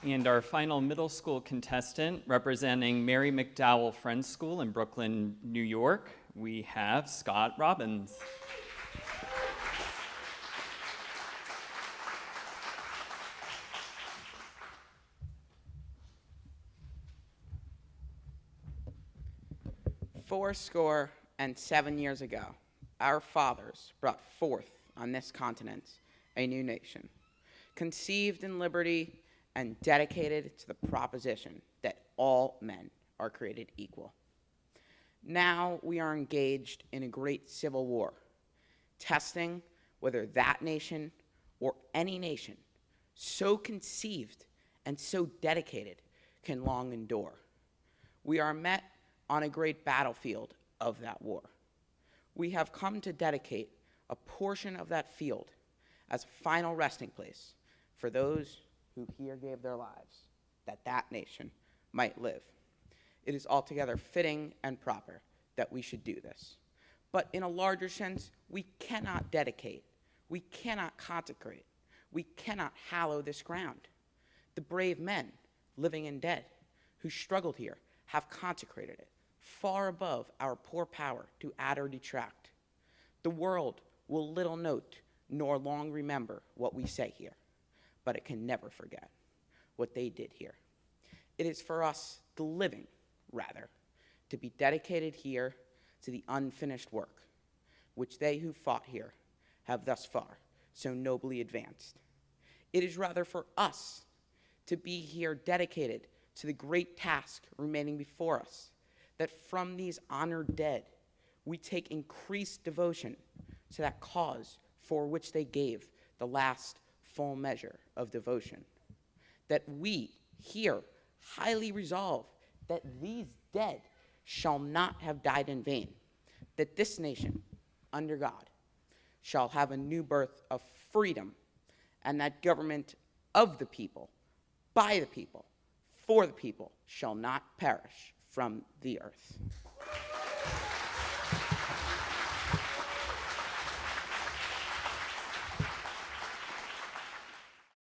And our final middle school contestant, representing Mary McDowell Friends School in Brooklyn, New York, we have Scott Robbins. Fourscore and 7 years ago, our fathers brought forth on this continent a new nation, conceived in liberty and dedicated to the proposition that all men are created equal. Now we are engaged in a great civil war, testing whether that nation or any nation so conceived and so dedicated can long endure. We are met on a great battlefield of that war. We have come to dedicate a portion of that field as a final resting place for those who here gave their lives, that that nation might live. It is altogether fitting and proper that we should do this. But in a larger sense, we cannot dedicate, we cannot consecrate, we cannot hallow this ground. The brave men, living and dead, who struggled here have consecrated it, far above our poor power to add or detract. The world will little note nor long remember what we say here, but it can never forget what they did here. It is for us, the living, rather, to be dedicated here to the unfinished work, which they who fought here have thus far so nobly advanced. It is rather for us to be here dedicated to the great task remaining before us, that from these honored dead, we take increased devotion to that cause for which they gave the last full measure of devotion. That we here highly resolve that these dead shall not have died in vain, that this nation, under God, shall have a new birth of freedom, and that government of the people, by the people, for the people, shall not perish from the earth.